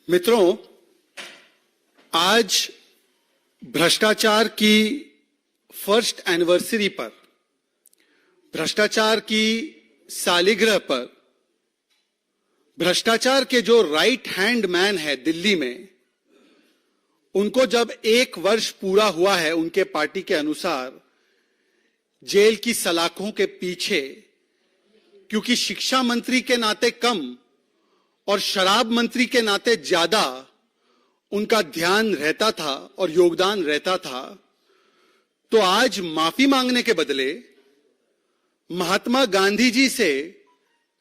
मित्रों, आज भ्रष्टाचार की फर्स्ट एनिवर्सरी पर, भ्रष्टाचार की सालगिरह पर, भ्रष्टाचार के जो राइट हैंड मैन है दिल्ली में, उनको जब 1 वर्ष पूरा हुआ है उनके पार्टी के अनुसार जेल की सलाखों के पीछे, क्योंकि शिक्षा मंत्री के नाते कम और शराब मंत्री के नाते ज्यादा उनका ध्यान रहता था और योगदान रहता था, तो आज माफी मांगने के बदले महात्मा गांधी जी से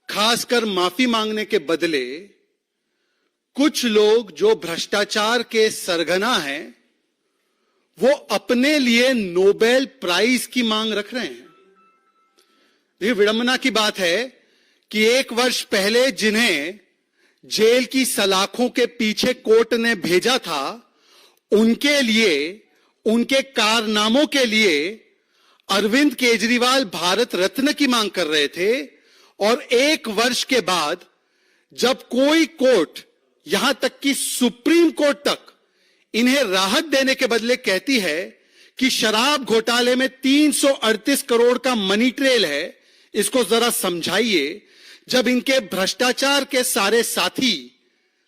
खासकर माफी मांगने के बदले कुछ लोग जो भ्रष्टाचार के सरगना हैं, वो अपने लिए नोबेल प्राइज की मांग रख रहे हैं। ये विडंबना की बात है कि 1 वर्ष पहले जिन्हें जेल की सलाखों के पीछे कोर्ट ने भेजा था, उनके लिए, उनके कारनामों के लिए अरविंद केजरीवाल भारत रत्न की मांग कर रहे थे, और 1 वर्ष के बाद जब कोई कोर्ट, यहां तक कि सुप्रीम कोर्ट तक इन्हें राहत देने के बदले कहती है कि शराब घोटाले में 338 करोड़ का मनी ट्रेल है, इसको जरा समझाइए। जब इनके भ्रष्टाचार के सारे साथी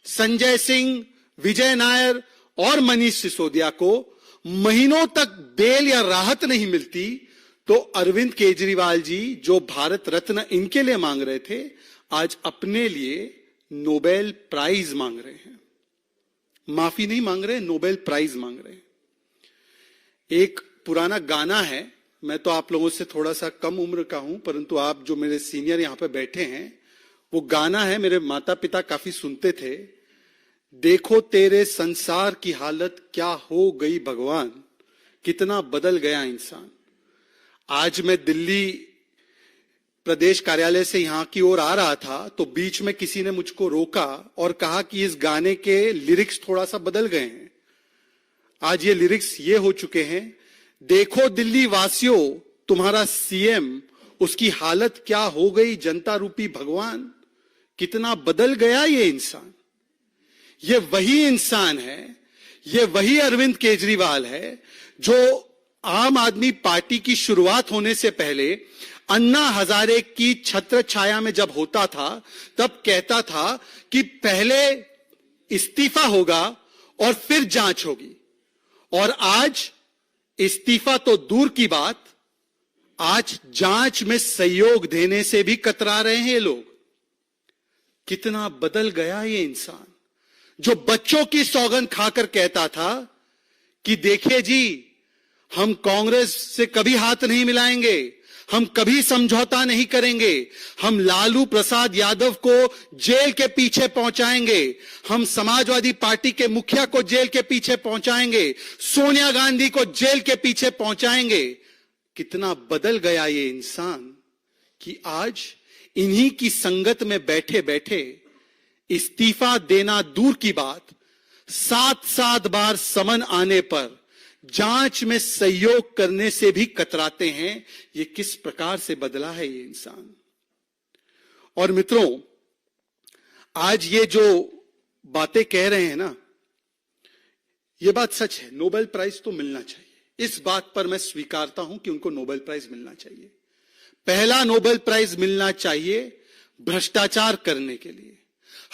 संजय सिंह, विजय नायर और मनीष सिसोदिया को महीनों तक बेल या राहत नहीं मिलती, तो अरविंद केजरीवाल जी जो भारत रत्न इनके लिए मांग रहे थे, आज अपने लिए नोबेल प्राइज मांग रहे हैं। माफी नहीं मांग रहे, नोबेल प्राइज मांग रहे हैं। एक पुराना गाना है, मैं तो आप लोगों से थोड़ा सा कम उम्र का हूं, परंतु आप जो मेरे सीनियर यहां पे बैठे हैं, वो गाना है, मेरे माता पिता काफी सुनते थे। देखो तेरे संसार की हालत क्या हो गई भगवान, कितना बदल गया इंसान। आज मैं दिल्ली प्रदेश कार्यालय से यहां की ओर आ रहा था, तो बीच में किसी ने मुझको रोका और कहा कि इस गाने के लिरिक्स थोड़ा सा बदल गए हैं। आज ये लिरिक्स ये हो चुके हैं, देखो दिल्ली वासियों तुम्हारा सीएम, उसकी हालत क्या हो गई जनता रूपी भगवान, कितना बदल गया ये इंसान। ये वही इंसान है, ये वही अरविंद केजरीवाल है जो आम आदमी पार्टी की शुरुआत होने से पहले अन्ना हजारे की छत्र छाया में जब होता था, तब कहता था कि पहले इस्तीफा होगा और फिर जांच होगी। और आज इस्तीफा तो दूर की बात, आज जांच में सहयोग देने से भी कतरा रहे हैं ये लोग। कितना बदल गया ये इंसान, जो बच्चों की सौगंध खाकर कहता था कि देखिए जी, हम कांग्रेस से कभी हाथ नहीं मिलाएंगे, हम कभी समझौता नहीं करेंगे, हम लालू प्रसाद यादव को जेल के पीछे पहुंचाएंगे, हम समाजवादी पार्टी के मुखिया को जेल के पीछे पहुंचाएंगे, सोनिया गांधी को जेल के पीछे पहुंचाएंगे। कितना बदल गया ये इंसान कि आज इन्हीं की संगत में बैठे बैठे इस्तीफा देना दूर की बात, 7-7 बार समन आने पर जांच में सहयोग करने से भी कतराते हैं। ये किस प्रकार से बदला है ये इंसान। और मित्रों, आज ये जो बातें कह रहे हैं ना, ये बात सच है, नोबेल प्राइज तो मिलना चाहिए। इस बात पर मैं स्वीकारता हूं कि उनको नोबेल प्राइज मिलना चाहिए। पहला नोबेल प्राइज मिलना चाहिए भ्रष्टाचार करने के लिए,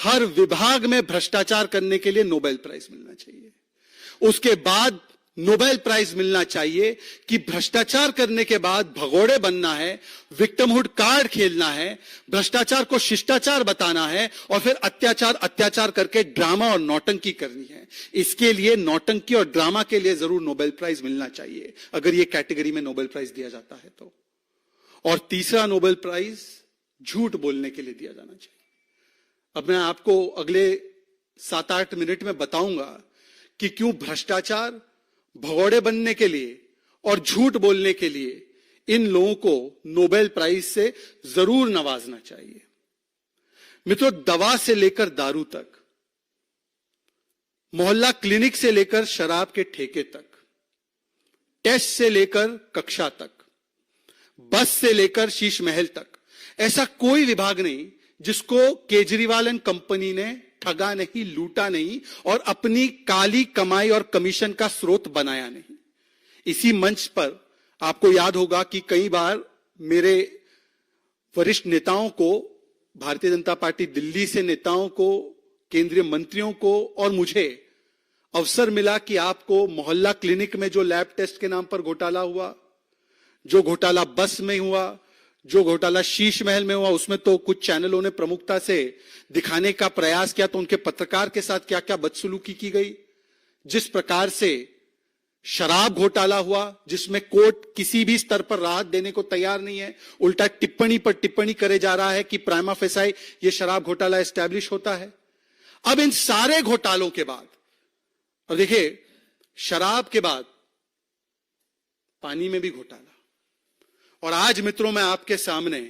हर विभाग में भ्रष्टाचार करने के लिए नोबेल प्राइज मिलना चाहिए। उसके बाद नोबेल प्राइज मिलना चाहिए कि भ्रष्टाचार करने के बाद भगोड़े बनना है, विक्टिमहुड कार्ड खेलना है, भ्रष्टाचार को शिष्टाचार बताना है, और फिर अत्याचार करके ड्रामा और नौटंकी करनी है। इसके लिए, नौटंकी और ड्रामा के लिए जरूर नोबेल प्राइज मिलना चाहिए, अगर ये कैटेगरी में नोबेल प्राइज दिया जाता है तो। और तीसरा नोबेल प्राइज झूठ बोलने के लिए दिया जाना चाहिए। अब मैं आपको अगले 7-8 मिनट में बताऊंगा कि क्यों भ्रष्टाचार, भगोड़े बनने के लिए और झूठ बोलने के लिए इन लोगों को नोबेल प्राइज से जरूर नवाजना चाहिए। मित्रों, दवा से लेकर दारू तक, मोहल्ला क्लिनिक से लेकर शराब के ठेके तक, टेस्ट से लेकर कक्षा तक, बस से लेकर शीश महल तक, ऐसा कोई विभाग नहीं जिसको केजरीवाल एंड कंपनी ने ठगा नहीं, लूटा नहीं और अपनी काली कमाई और कमीशन का स्रोत बनाया नहीं। इसी मंच पर आपको याद होगा कि कई बार मेरे वरिष्ठ नेताओं को, भारतीय जनता पार्टी दिल्ली से नेताओं को, केंद्रीय मंत्रियों को और मुझे अवसर मिला कि आपको मोहल्ला क्लिनिक में जो लैब टेस्ट के नाम पर घोटाला हुआ, जो घोटाला बस में हुआ, जो घोटाला शीश महल में हुआ, उसमें तो कुछ चैनलों ने प्रमुखता से दिखाने का प्रयास किया तो उनके पत्रकार के साथ क्या क्या बदसलूकी की गई। जिस प्रकार से शराब घोटाला हुआ, जिसमें कोर्ट किसी भी स्तर पर राहत देने को तैयार नहीं है, उल्टा टिप्पणी पर टिप्पणी करे जा रहा है कि प्राइमा फेसाई ये शराब घोटाला एस्टैब्लिश होता है। अब इन सारे घोटालों के बाद, और देखिए शराब के बाद पानी में भी घोटाला, और आज मित्रों मैं आपके सामने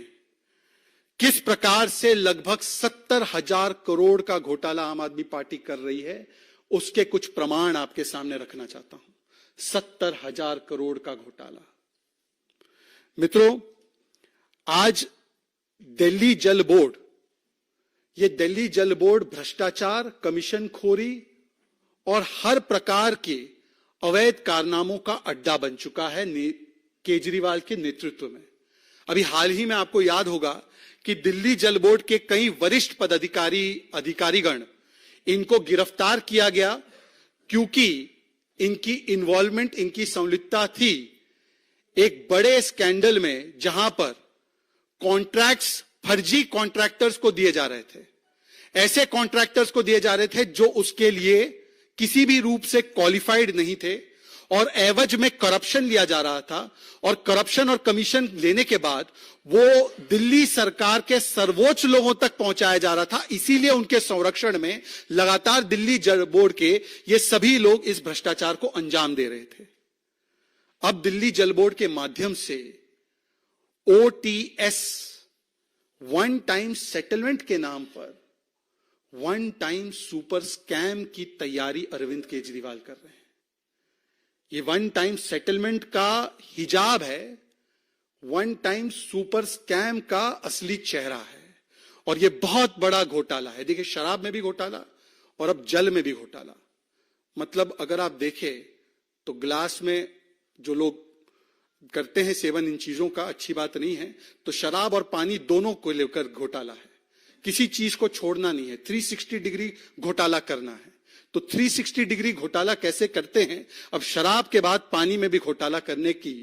किस प्रकार से लगभग 70,000 करोड़ का घोटाला आम आदमी पार्टी कर रही है, उसके कुछ प्रमाण आपके सामने रखना चाहता हूं। 70,000 करोड़ का घोटाला। मित्रों, आज दिल्ली जल बोर्ड, ये दिल्ली जल बोर्ड भ्रष्टाचार, कमीशनखोरी और हर प्रकार के अवैध कारनामों का अड्डा बन चुका है केजरीवाल के नेतृत्व में। अभी हाल ही में आपको याद होगा कि दिल्ली जल बोर्ड के कई वरिष्ठ अधिकारीगण, इनको गिरफ्तार किया गया क्योंकि इनकी इन्वॉल्वमेंट, इनकी संलिप्तता थी एक बड़े स्कैंडल में जहां पर कॉन्ट्रैक्ट्स फर्जी कॉन्ट्रैक्टर्स को दिए जा रहे थे। ऐसे कॉन्ट्रैक्टर्स को दिए जा रहे थे जो उसके लिए किसी भी रूप से क्वालिफाइड नहीं थे और एवज में करप्शन लिया जा रहा था, और करप्शन और कमीशन लेने के बाद वो दिल्ली सरकार के सर्वोच्च लोगों तक पहुंचाया जा रहा था। इसीलिए उनके संरक्षण में लगातार दिल्ली जल बोर्ड के ये सभी लोग इस भ्रष्टाचार को अंजाम दे रहे थे। अब दिल्ली जल बोर्ड के माध्यम से OTS, वन टाइम सेटलमेंट के नाम पर वन टाइम सुपर स्कैम की तैयारी अरविंद केजरीवाल कर रहे हैं। ये वन टाइम सेटलमेंट का हिजाब है, वन टाइम सुपर स्कैम का असली चेहरा है, और ये बहुत बड़ा घोटाला है। देखिए, शराब में भी घोटाला और अब जल में भी घोटाला। मतलब अगर आप देखें तो ग्लास में जो लोग करते हैं सेवन इन चीजों का, अच्छी बात नहीं है, तो शराब और पानी दोनों को लेकर घोटाला है। किसी चीज को छोड़ना नहीं है, 360 डिग्री घोटाला करना है। तो 360 डिग्री घोटाला कैसे करते हैं, अब शराब के बाद पानी में भी घोटाला करने की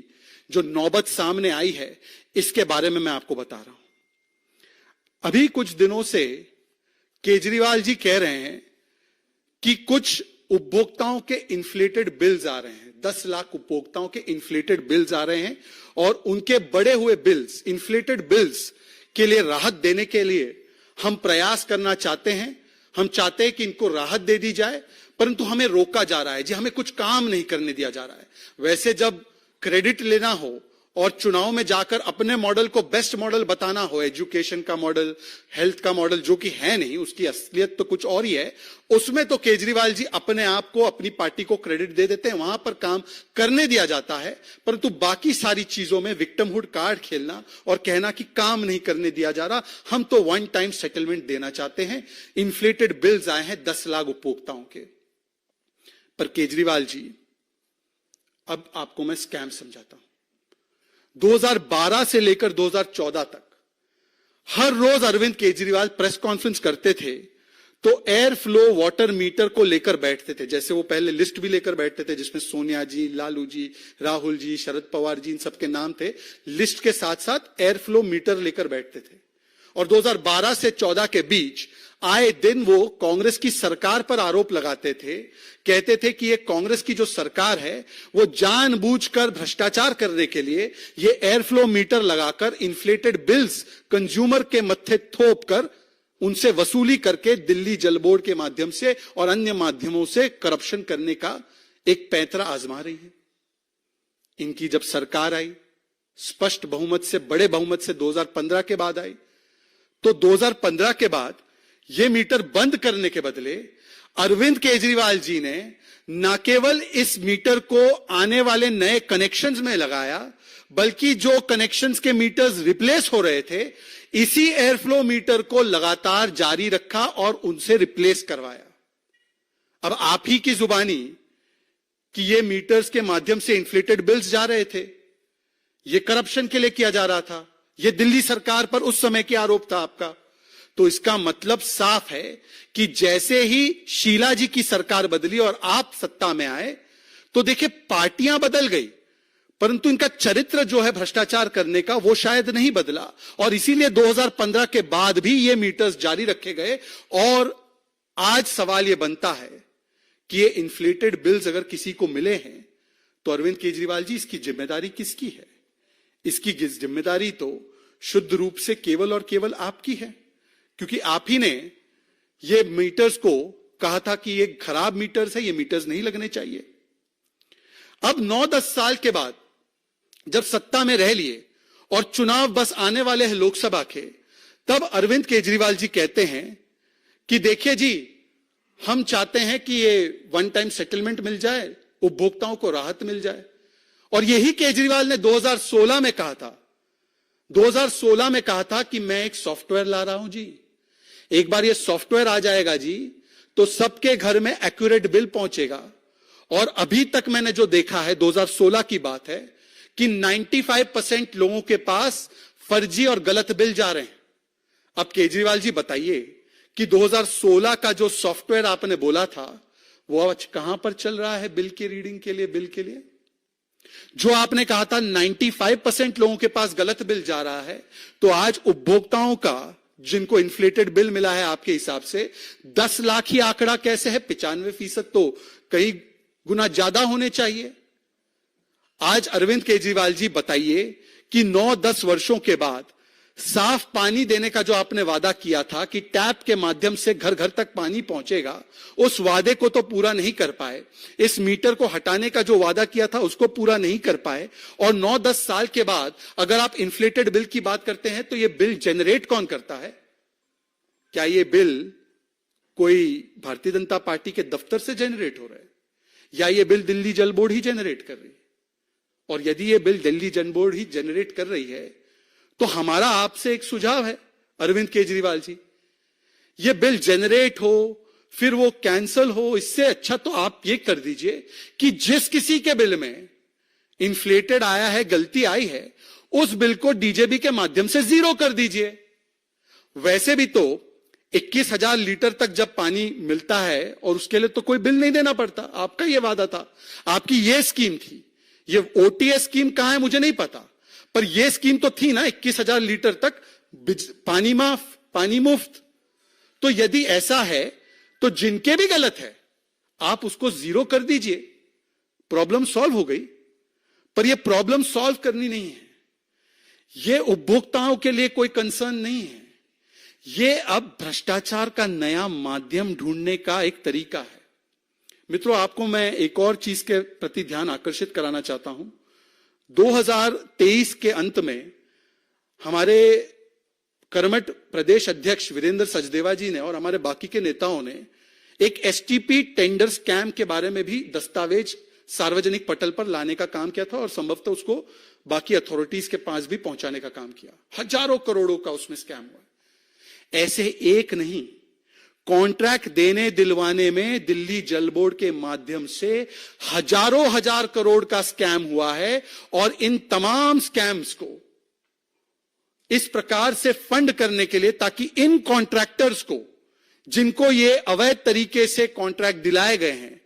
जो नौबत सामने आई है, इसके बारे में मैं आपको बता रहा हूं। अभी कुछ दिनों से केजरीवाल जी कह रहे हैं कि कुछ उपभोक्ताओं के इन्फ्लेटेड बिल्स आ रहे हैं, 10 लाख उपभोक्ताओं के इन्फ्लेटेड बिल्स आ रहे हैं, और उनके बढ़े हुए बिल्स, इन्फ्लेटेड बिल्स के लिए राहत देने के लिए हम प्रयास करना चाहते हैं। हम चाहते हैं कि इनको राहत दे दी जाए, परंतु हमें रोका जा रहा है जी, हमें कुछ काम नहीं करने दिया जा रहा है। वैसे जब क्रेडिट लेना हो और चुनाव में जाकर अपने मॉडल को बेस्ट मॉडल बताना हो, एजुकेशन का मॉडल, हेल्थ का मॉडल, जो कि है नहीं, उसकी असलियत तो कुछ और ही है, उसमें तो केजरीवाल जी अपने आप को, अपनी पार्टी को क्रेडिट दे देते हैं, वहां पर काम करने दिया जाता है। परंतु बाकी सारी चीजों में विक्टिमहुड कार्ड खेलना और कहना कि काम नहीं करने दिया जा रहा, हम तो वन टाइम सेटलमेंट देना चाहते हैं। इन्फ्लेटेड बिल्स आए हैं 10 लाख उपभोक्ताओं के। पर केजरीवाल जी, अब आपको मैं स्कैम समझाता हूं। 2012 से लेकर 2014 तक हर रोज अरविंद केजरीवाल प्रेस कॉन्फ्रेंस करते थे तो एयर फ्लो वाटर मीटर को लेकर बैठते थे। जैसे वो पहले लिस्ट भी लेकर बैठते थे जिसमें सोनिया जी, लालू जी, राहुल जी, शरद पवार जी, इन सबके नाम थे। लिस्ट के साथ साथ एयर फ्लो मीटर लेकर बैठते थे। और 2012 से 14 के बीच आए दिन वो कांग्रेस की सरकार पर आरोप लगाते थे, कहते थे कि ये कांग्रेस की जो सरकार है वो जानबूझकर भ्रष्टाचार करने के लिए ये एयर फ्लो मीटर लगाकर इन्फ्लेटेड बिल्स कंज्यूमर के मत्थे थोप कर उनसे वसूली करके दिल्ली जल बोर्ड के माध्यम से और अन्य माध्यमों से करप्शन करने का एक पैंतरा आजमा रही है। इनकी जब सरकार आई, स्पष्ट बहुमत से, बड़े बहुमत से 2015 के बाद आई, तो 2015 के बाद यह मीटर बंद करने के बदले अरविंद केजरीवाल जी ने न केवल इस मीटर को आने वाले नए कनेक्शंस में लगाया, बल्कि जो कनेक्शंस के मीटर्स रिप्लेस हो रहे थे, इसी एयरफ्लो मीटर को लगातार जारी रखा और उनसे रिप्लेस करवाया। अब आप ही की जुबानी कि ये मीटर्स के माध्यम से इन्फ्लेटेड बिल्स जा रहे थे, ये करप्शन के लिए किया जा रहा था, ये दिल्ली सरकार पर उस समय के आरोप था आपका। तो इसका मतलब साफ है कि जैसे ही शीला जी की सरकार बदली और आप सत्ता में आए, तो देखिए पार्टियां बदल गई, परंतु इनका चरित्र जो है भ्रष्टाचार करने का, वो शायद नहीं बदला। और इसीलिए 2015 के बाद भी ये मीटर्स जारी रखे गए। और आज सवाल ये बनता है कि ये इन्फ्लेटेड बिल्स अगर किसी को मिले हैं, तो अरविंद केजरीवाल जी, इसकी जिम्मेदारी किसकी है? इसकी जिम्मेदारी तो शुद्ध रूप से केवल और केवल आपकी है, क्योंकि आप ही ने ये मीटर्स को कहा था कि ये खराब मीटर्स है, ये मीटर्स नहीं लगने चाहिए। अब 9-10 साल के बाद जब सत्ता में रह लिए और चुनाव बस आने वाले हैं लोकसभा के, तब अरविंद केजरीवाल जी कहते हैं कि देखिए जी, हम चाहते हैं कि ये वन टाइम सेटलमेंट मिल जाए, उपभोक्ताओं को राहत मिल जाए। और यही केजरीवाल ने 2016 में कहा था, 2016 में कहा था कि मैं एक सॉफ्टवेयर ला रहा हूं जी, एक बार ये सॉफ्टवेयर आ जाएगा जी, तो सबके घर में एक्यूरेट बिल पहुंचेगा। और अभी तक मैंने जो देखा है, 2016 की बात है, कि 95% लोगों के पास फर्जी और गलत बिल जा रहे हैं। अब केजरीवाल जी बताइए कि 2016 का जो सॉफ्टवेयर आपने बोला था, वो आज कहां पर चल रहा है बिल की रीडिंग के लिए, बिल के लिए? जो आपने कहा था 95% लोगों के पास गलत बिल जा रहा है, तो आज उपभोक्ताओं का जिनको इन्फ्लेटेड बिल मिला है आपके हिसाब से 10 लाख ही आंकड़ा कैसे है? 95% तो कई गुना ज्यादा होने चाहिए। आज अरविंद केजरीवाल जी बताइए कि 9-10 वर्षों के बाद साफ पानी देने का जो आपने वादा किया था कि टैप के माध्यम से घर घर तक पानी पहुंचेगा, उस वादे को तो पूरा नहीं कर पाए। इस मीटर को हटाने का जो वादा किया था उसको पूरा नहीं कर पाए। और 9-10 साल के बाद अगर आप इन्फ्लेटेड बिल की बात करते हैं, तो ये बिल जनरेट कौन करता है? क्या ये बिल कोई भारतीय जनता पार्टी के दफ्तर से जनरेट हो रहा है, या ये बिल दिल्ली जल बोर्ड ही जनरेट कर रही है? और यदि ये बिल दिल्ली जल बोर्ड ही जनरेट कर रही है, तो हमारा आपसे एक सुझाव है अरविंद केजरीवाल जी, ये बिल जनरेट हो फिर वो कैंसल हो, इससे अच्छा तो आप ये कर दीजिए कि जिस किसी के बिल में इन्फ्लेटेड आया है, गलती आई है, उस बिल को डीजेबी के माध्यम से जीरो कर दीजिए। वैसे भी तो 21,000 लीटर तक जब पानी मिलता है और उसके लिए तो कोई बिल नहीं देना पड़ता, आपका ये वादा था, आपकी ये स्कीम थी। ये ओटीएस स्कीम कहां है मुझे नहीं पता, पर यह स्कीम तो थी ना, 21,000 लीटर तक पानी माफ, पानी मुफ्त। तो यदि ऐसा है तो जिनके भी गलत है आप उसको जीरो कर दीजिए, प्रॉब्लम सॉल्व हो गई। पर यह प्रॉब्लम सॉल्व करनी नहीं है, यह उपभोक्ताओं के लिए कोई कंसर्न नहीं है, यह अब भ्रष्टाचार का नया माध्यम ढूंढने का एक तरीका है। मित्रों, आपको मैं एक और चीज के प्रति ध्यान आकर्षित कराना चाहता हूं। 2023 के अंत में हमारे कर्मठ प्रदेश अध्यक्ष वीरेंद्र सचदेवा जी ने और हमारे बाकी के नेताओं ने एक एसटीपी टेंडर स्कैम के बारे में भी दस्तावेज सार्वजनिक पटल पर लाने का काम किया था और संभवतः उसको बाकी अथॉरिटीज के पास भी पहुंचाने का काम किया। हजारों करोड़ों का उसमें स्कैम हुआ। ऐसे एक नहीं, कॉन्ट्रैक्ट देने दिलवाने में दिल्ली जल बोर्ड के माध्यम से हजारों हजार करोड़ का स्कैम हुआ है। और इन तमाम स्कैम्स को इस प्रकार से फंड करने के लिए, ताकि इन कॉन्ट्रैक्टर्स को, जिनको ये अवैध तरीके से कॉन्ट्रैक्ट दिलाए गए हैं,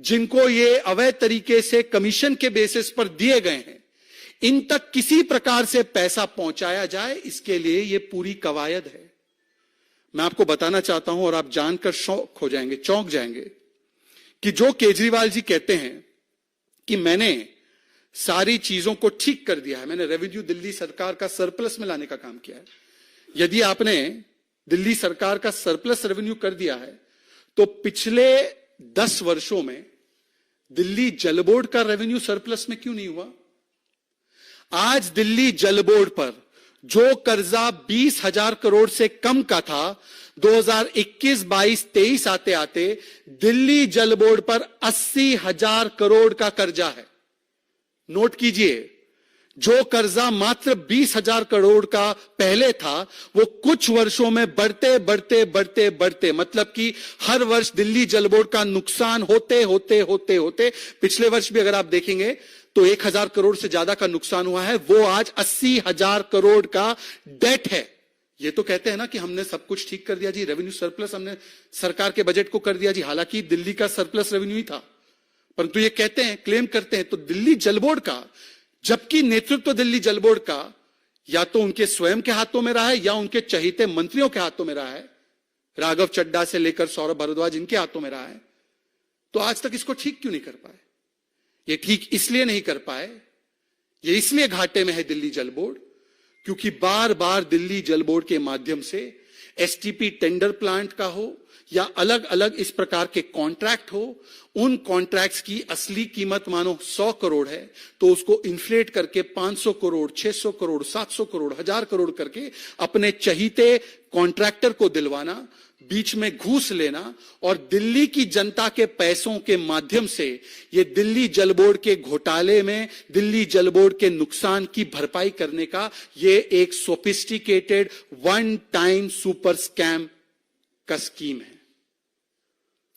जिनको ये अवैध तरीके से कमीशन के बेसिस पर दिए गए हैं, इन तक किसी प्रकार से पैसा पहुंचाया जाए, इसके लिए ये पूरी कवायद है। मैं आपको बताना चाहता हूं और आप जानकर शौक हो जाएंगे, चौंक जाएंगे, कि जो केजरीवाल जी कहते हैं कि मैंने सारी चीजों को ठीक कर दिया है, मैंने रेवेन्यू दिल्ली सरकार का सरप्लस में लाने का काम किया है। यदि आपने दिल्ली सरकार का सरप्लस रेवेन्यू कर दिया है, तो पिछले 10 वर्षों में दिल्ली जल बोर्ड का रेवेन्यू सरप्लस में क्यों नहीं हुआ? आज दिल्ली जल बोर्ड पर जो कर्जा 20,000 करोड़ से कम का था, 2021-22-23 आते आते दिल्ली जल बोर्ड पर 80,000 करोड़ का कर्जा है। नोट कीजिए, जो कर्जा मात्र 20,000 करोड़ का पहले था, वो कुछ वर्षों में बढ़ते बढ़ते बढ़ते बढ़ते, मतलब कि हर वर्ष दिल्ली जल बोर्ड का नुकसान होते होते होते होते, पिछले वर्ष भी अगर आप देखेंगे तो 1,000 करोड़ से ज्यादा का नुकसान हुआ है, वो आज 80,000 करोड़ का डेट है। ये तो कहते हैं ना कि हमने सब कुछ ठीक कर दिया जी, रेवेन्यू सरप्लस हमने सरकार के बजट को कर दिया जी, हालांकि दिल्ली का सरप्लस रेवेन्यू ही था, परंतु ये कहते हैं, क्लेम करते हैं। तो दिल्ली जल बोर्ड का, जबकि नेतृत्व दिल्ली जल बोर्ड का या तो उनके स्वयं के हाथों में रहा है या उनके चहीते मंत्रियों के हाथों में रहा है, राघव चड्ढा से लेकर सौरभ भारद्वाज, इनके हाथों में रहा है, तो आज तक इसको ठीक क्यों नहीं कर पाए? ये ठीक इसलिए नहीं कर पाए, ये इसलिए घाटे में है दिल्ली जल बोर्ड, क्योंकि बार बार दिल्ली जल बोर्ड के माध्यम से एसटीपी टेंडर प्लांट का हो या अलग अलग इस प्रकार के कॉन्ट्रैक्ट हो, उन कॉन्ट्रैक्ट्स की असली कीमत मानो 100 करोड़ है तो उसको इन्फ्लेट करके 500 करोड़, 600 करोड़, 700 करोड़, 1000 करोड़ करके अपने चहीते कॉन्ट्रैक्टर को दिलवाना, बीच में घूस लेना और दिल्ली की जनता के पैसों के माध्यम से ये दिल्ली जल बोर्ड के घोटाले में, दिल्ली जल बोर्ड के नुकसान की भरपाई करने का ये एक sophisticated one time super scam का स्कीम है।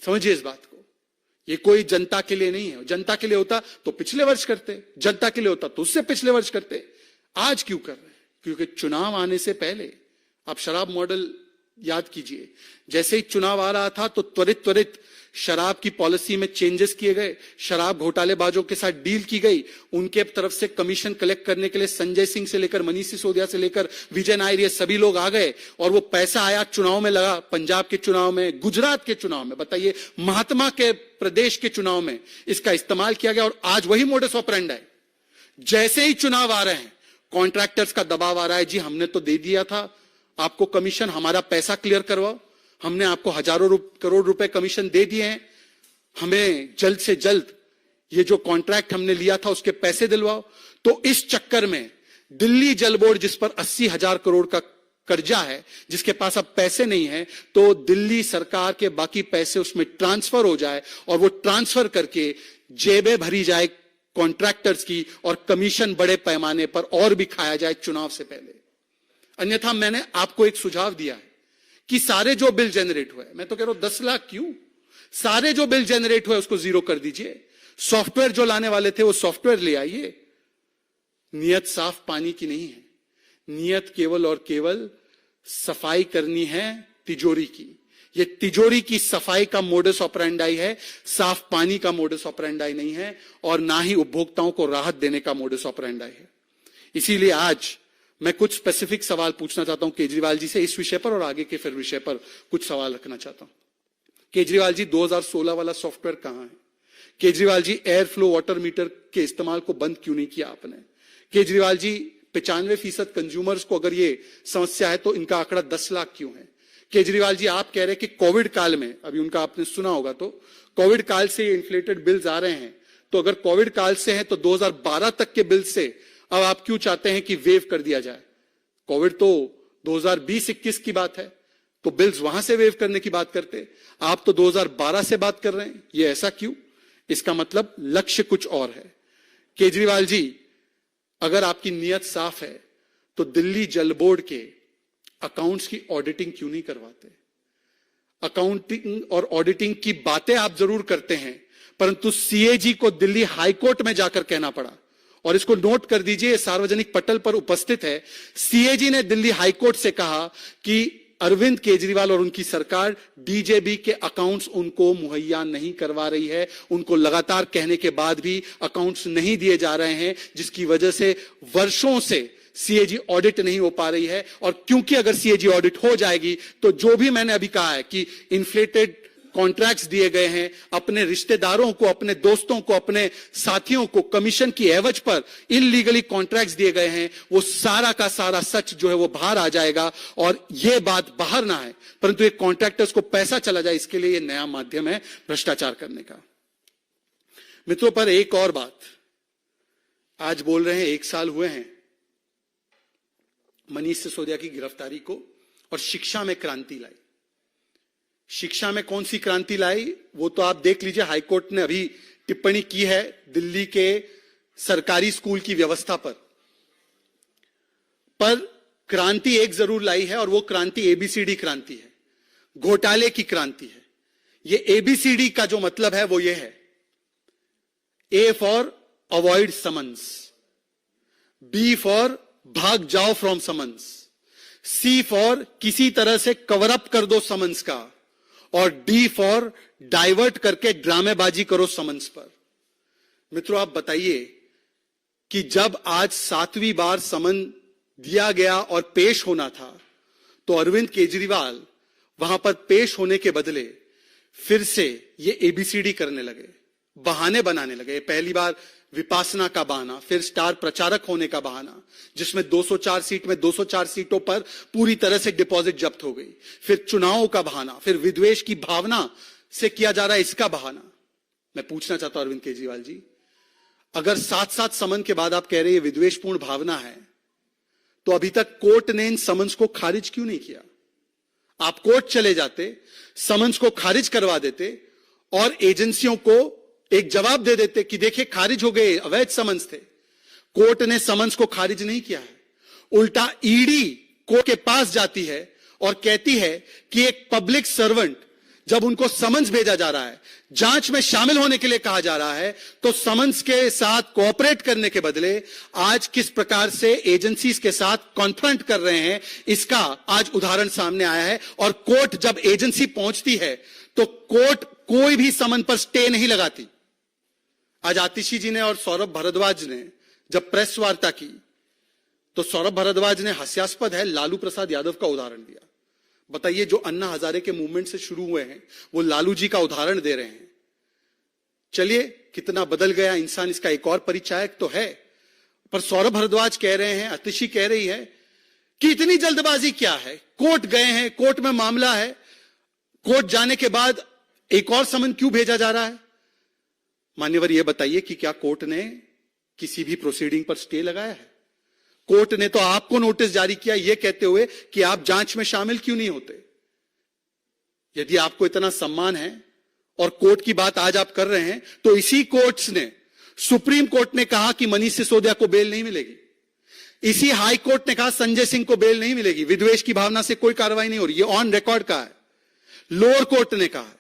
समझिए इस बात को, ये कोई जनता के लिए नहीं है। जनता के लिए होता तो पिछले वर्ष करते, जनता के लिए होता तो उससे पिछले वर्ष करते। आज क्यों कर रहे हैं? क्योंकि चुनाव आने से पहले, आप शराब मॉडल याद कीजिए, जैसे ही चुनाव आ रहा था तो त्वरित शराब की पॉलिसी में चेंजेस किए गए, शराब घोटालेबाजों के साथ डील की गई, उनके तरफ से कमीशन कलेक्ट करने के लिए संजय सिंह से लेकर मनीष सिसोदिया से लेकर विजय नायर, ये सभी लोग आ गए और वो पैसा आया चुनाव में लगा, पंजाब के चुनाव में, गुजरात के चुनाव में, बताइए, महात्मा के प्रदेश के चुनाव में इसका इस्तेमाल किया गया। और आज वही मोडस ऑपरेंडी है। जैसे ही चुनाव आ रहे हैं, कॉन्ट्रैक्टर्स का दबाव आ रहा है, जी हमने तो दे दिया था आपको कमीशन, हमारा पैसा क्लियर करवाओ, हमने आपको हजारों करोड़ रुपए कमीशन दे दिए हैं, हमें जल्द से जल्द ये जो कॉन्ट्रैक्ट हमने लिया था उसके पैसे दिलवाओ। तो इस चक्कर में दिल्ली जल बोर्ड, जिस पर 80,000 करोड़ का कर्जा है, जिसके पास अब पैसे नहीं है, तो दिल्ली सरकार के बाकी पैसे उसमें ट्रांसफर हो जाए और वो ट्रांसफर करके जेबें भरी जाए कॉन्ट्रैक्टर्स की और कमीशन बड़े पैमाने पर और भी खाया जाए चुनाव से पहले। अन्यथा मैंने आपको एक सुझाव दिया है कि सारे जो बिल जनरेट हुए, मैं तो कह रहा हूं 10 लाख क्यों, सारे जो बिल जनरेट हुए उसको जीरो कर दीजिए। सॉफ्टवेयर जो लाने वाले थे वो सॉफ्टवेयर ले आइए। नियत साफ पानी की नहीं है, नियत केवल और केवल सफाई करनी है तिजोरी की। ये तिजोरी की सफाई का मोडस ऑपरेंडाई है, साफ पानी का मोडस ऑपरेंडाई नहीं है, और ना ही उपभोक्ताओं को राहत देने का मोडस ऑपरेंडाई है। इसीलिए आज मैं कुछ स्पेसिफिक सवाल पूछना चाहता हूं केजरीवाल जी से इस विषय पर, और आगे के फिर विषय पर कुछ सवाल रखना चाहता हूं। केजरीवाल जी, 2016 वाला सॉफ्टवेयर कहां है? Kejriwal ji, air flow water meter के इस्तेमाल को बंद क्यों नहीं किया आपने? केजरीवाल जी, 95% कंज्यूमर्स को अगर ये समस्या है तो इनका आंकड़ा 10 लाख क्यों है? केजरीवाल जी, आप कह रहे हैं कि कोविड काल में, अभी उनका आपने सुना होगा, तो कोविड काल से इन्फ्लेटेड बिल्स आ रहे हैं, तो अगर कोविड काल से है तो 2012 तक के बिल से अब आप क्यों चाहते हैं कि वेव कर दिया जाए? कोविड तो 2020-21 की बात है, तो बिल्स वहां से वेव करने की बात करते, आप तो 2012 से बात कर रहे हैं। ये ऐसा क्यों? इसका मतलब लक्ष्य कुछ और है। केजरीवाल जी, अगर आपकी नीयत साफ है तो दिल्ली जल बोर्ड के अकाउंट्स की ऑडिटिंग क्यों नहीं करवाते? अकाउंटिंग और ऑडिटिंग की बातें आप जरूर करते हैं, परंतु सीएजी को दिल्ली हाईकोर्ट में जाकर कहना पड़ा, और इसको नोट कर दीजिए, सार्वजनिक पटल पर उपस्थित है। सीएजी ने दिल्ली हाईकोर्ट से कहा कि अरविंद केजरीवाल और उनकी सरकार डीजेबी के अकाउंट्स उनको मुहैया नहीं करवा रही है। उनको लगातार कहने के बाद भी अकाउंट्स नहीं दिए जा रहे हैं, जिसकी वजह से वर्षों से सीएजी ऑडिट नहीं हो पा रही है। और क्योंकि अगर सीएजी ऑडिट हो जाएगी तो जो भी मैंने अभी कहा है कि इन्फ्लेटेड कॉन्ट्रैक्ट्स दिए गए हैं, अपने रिश्तेदारों को, अपने दोस्तों को, अपने साथियों को कमीशन की एवज पर इलीगली कॉन्ट्रैक्ट्स दिए गए हैं, वो सारा का सारा सच जो है वो बाहर आ जाएगा। और ये बात बाहर ना है, परंतु एक कॉन्ट्रैक्टर्स को पैसा चला जाए, इसके लिए ये नया माध्यम है भ्रष्टाचार करने का। मित्रों, पर एक और बात, आज बोल रहे हैं 1 साल हुए हैं मनीष सिसोदिया की गिरफ्तारी को, और शिक्षा में क्रांति लाई। शिक्षा में कौन सी क्रांति लाई वो तो आप देख लीजिए। हाईकोर्ट ने अभी टिप्पणी की है दिल्ली के सरकारी स्कूल की व्यवस्था पर, पर क्रांति एक जरूर लाई है, और वो क्रांति एबीसीडी क्रांति है, घोटाले की क्रांति है। ये एबीसीडी का जो मतलब है वो ये है: A for avoid summons, B for भाग जाओ फ्रॉम समन्स, सी फॉर किसी तरह से कवर अप कर दो समन्स का, और डी फॉर डाइवर्ट करके ड्रामेबाजी करो समन्स पर। मित्रों, आप बताइए कि जब आज 7वीं बार समन दिया गया और पेश होना था, तो अरविंद केजरीवाल वहां पर पेश होने के बदले फिर से ये एबीसीडी करने लगे, बहाने बनाने लगे। पहली बार विपासना का बहाना, फिर स्टार प्रचारक होने का बहाना, जिसमें 204 सीट में 204 सीटों पर पूरी तरह से डिपॉजिट जब्त हो गई, फिर चुनावों का बहाना, फिर विद्वेष की भावना से किया जा रहा है इसका बहाना। मैं पूछना चाहता हूं अरविंद केजरीवाल जी, अगर 7-7 समन के बाद आप कह रहे हैं विद्वेषपूर्ण भावना है, तो अभी तक कोर्ट ने इन समन्स को खारिज क्यों नहीं किया? आप कोर्ट चले जाते, समन्स को खारिज करवा देते और एजेंसियों को एक जवाब दे देते कि देखिए खारिज हो गए, अवैध समन्स थे। कोर्ट ने समन्स को खारिज नहीं किया है, उल्टा ईडी कोर्ट के पास जाती है और कहती है कि एक पब्लिक सर्वेंट जब उनको समन्स भेजा जा रहा है, जांच में शामिल होने के लिए कहा जा रहा है, तो समन्स के साथ कोऑपरेट करने के बदले आज किस प्रकार से एजेंसीज के साथ कॉन्फ्रंट कर रहे हैं, इसका आज उदाहरण सामने आया है। और कोर्ट जब एजेंसी पहुंचती है तो कोर्ट कोई भी समन पर स्टे नहीं लगाती। आज आतिशी जी ने और सौरभ भारद्वाज ने जब प्रेस वार्ता की, तो सौरभ भारद्वाज ने हास्यास्पद है लालू प्रसाद यादव का उदाहरण दिया। बताइए, जो अन्ना हजारे के मूवमेंट से शुरू हुए हैं वो लालू जी का उदाहरण दे रहे हैं। चलिए, कितना बदल गया इंसान, इसका एक और परिचायक तो है। पर सौरभ भारद्वाज कह रहे हैं, आतिशी कह रही है कि इतनी जल्दबाजी क्या है, कोर्ट गए हैं, कोर्ट में मामला है, कोर्ट जाने के बाद एक और समन क्यों भेजा जा रहा है? मान्यवर, यह बताइए कि क्या कोर्ट ने किसी भी प्रोसीडिंग पर स्टे लगाया है? कोर्ट ने तो आपको नोटिस जारी किया यह कहते हुए कि आप जांच में शामिल क्यों नहीं होते। यदि आपको इतना सम्मान है और कोर्ट की बात आज आप कर रहे हैं, तो इसी कोर्ट्स ने, सुप्रीम कोर्ट ने कहा कि मनीष सिसोदिया को बेल नहीं मिलेगी, इसी हाई कोर्ट ने कहा संजय सिंह को बेल नहीं मिलेगी, विद्वेष की भावना से कोई कार्रवाई नहीं हो रही, ये ऑन रिकॉर्ड कहा है। लोअर कोर्ट ने कहा है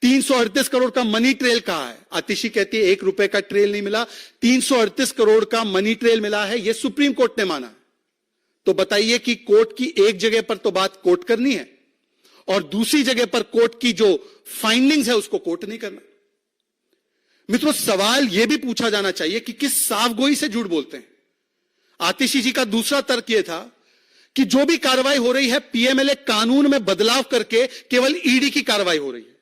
338 करोड़ का मनी ट्रेल कहा है। आतिशी कहती है 1 रुपए का ट्रेल नहीं मिला, 338 करोड़ का मनी ट्रेल मिला है, यह सुप्रीम कोर्ट ने माना। तो बताइए कि कोर्ट की एक जगह पर तो बात कोर्ट करनी है और दूसरी जगह पर कोर्ट की जो फाइंडिंग्स है उसको कोर्ट नहीं करना। मित्रों, सवाल यह भी पूछा जाना चाहिए कि किस साफगोई से झूठ बोलते हैं। आतिशी जी का दूसरा तर्क यह था कि जो भी कार्रवाई हो रही है पीएमएलए कानून में बदलाव करके केवल ईडी की कार्रवाई हो रही है।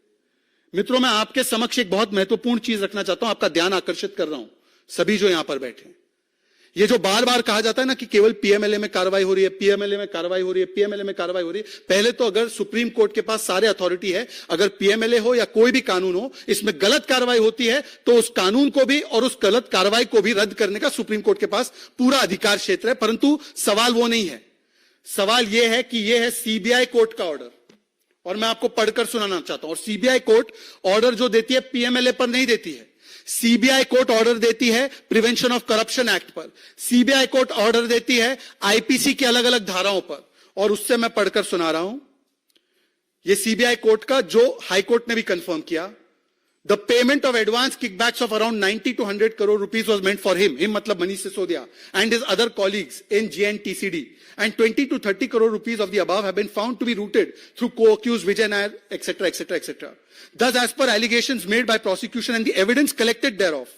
मित्रों, मैं आपके समक्ष एक बहुत महत्वपूर्ण चीज रखना चाहता हूं, आपका ध्यान आकर्षित कर रहा हूं, सभी जो यहां पर बैठे हैं। ये जो बार बार कहा जाता है ना कि केवल पीएमएलए में कार्रवाई हो रही है, पीएमएलए में कार्रवाई हो रही है, पीएमएलए में कार्रवाई हो रही है। पहले तो अगर सुप्रीम कोर्ट के पास सारे अथॉरिटी है, अगर पीएमएलए हो या कोई भी कानून हो, इसमें गलत कार्रवाई होती है तो उस कानून को भी और उस गलत कार्रवाई को भी रद्द करने का सुप्रीम कोर्ट के पास पूरा अधिकार क्षेत्र है। परंतु सवाल वो नहीं है, सवाल यह है कि यह है सीबीआई कोर्ट का ऑर्डर, और मैं आपको पढ़कर सुनाना चाहता हूं। और सीबीआई कोर्ट ऑर्डर जो देती है पीएमएलए पर नहीं देती है, सीबीआई कोर्ट ऑर्डर देती है प्रिवेंशन ऑफ करप्शन एक्ट पर, सीबीआई कोर्ट ऑर्डर देती है आईपीसी की अलग अलग धाराओं पर, और उससे मैं पढ़कर सुना रहा हूं। यह सीबीआई कोर्ट का जो हाई कोर्ट ने भी कंफर्म किया, the payment of advance kickbacks of around 90 to 100 crore rupees was meant for him मतलब Manish Sisodia and his other colleagues in JNTCD, and 20 to 30 crore rupees of the above have been found to be routed through co-accused Vijay Nair, etc., etc., etc. Thus, as per allegations made by prosecution and the evidence collected thereof,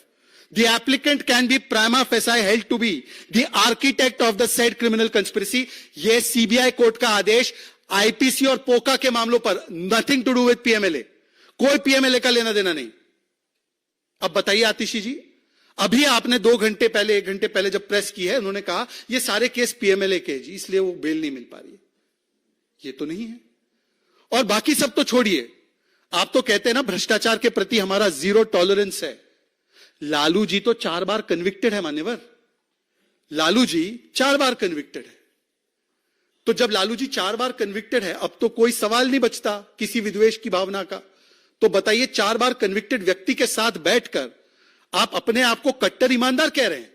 the applicant can be prima facie held to be the architect of the said criminal conspiracy. ये CBI court का आदेश IPC और पोका के मामलों पर, nothing to do with PMLA, कोई PMLA का लेना देना नहीं। अब बताइए आतिशी जी, अभी आपने 2 घंटे पहले, 1 घंटे पहले जब प्रेस की है, उन्होंने कहा ये सारे केस पीएमएलए के जी, इसलिए वो बेल नहीं मिल पा रही है। ये तो नहीं है। और बाकी सब तो छोड़िए, आप तो कहते हैं ना भ्रष्टाचार के प्रति हमारा 0 टॉलरेंस है। लालू जी तो 4 बार कन्विक्टेड है मान्यवर, लालू जी 4 बार कन्विक्टेड है। तो जब लालू जी 4 बार कन्विक्टेड है, अब तो कोई सवाल नहीं बचता किसी विद्वेष की भावना का। तो बताइए, 4 बार कन्विक्टेड व्यक्ति के साथ बैठकर आप अपने आप को कट्टर ईमानदार कह रहे हैं,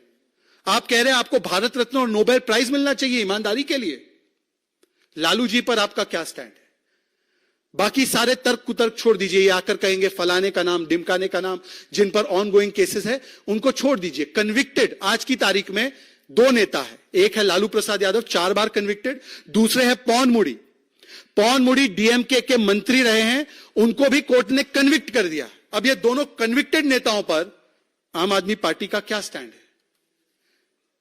आप कह रहे हैं आपको भारत रत्न और नोबेल प्राइज मिलना चाहिए ईमानदारी के लिए। लालू जी पर आपका क्या स्टैंड है? बाकी सारे तर्क कुतर्क छोड़ दीजिए। ये आकर कहेंगे फलाने का नाम, ढिमकाने का नाम, जिन पर ऑनगोइंग केसेस है उनको छोड़ दीजिए। कन्विक्टेड आज की तारीख में 2 नेता है। एक है लालू प्रसाद यादव, 4 बार कन्विक्टेड। दूसरे है पवन मुड़ी। पवन मुड़ी डीएमके के मंत्री रहे हैं, उनको भी कोर्ट ने कन्विक्ट कर दिया। अब ये दोनों कन्विक्टेड नेताओं पर आम आदमी पार्टी का क्या स्टैंड है?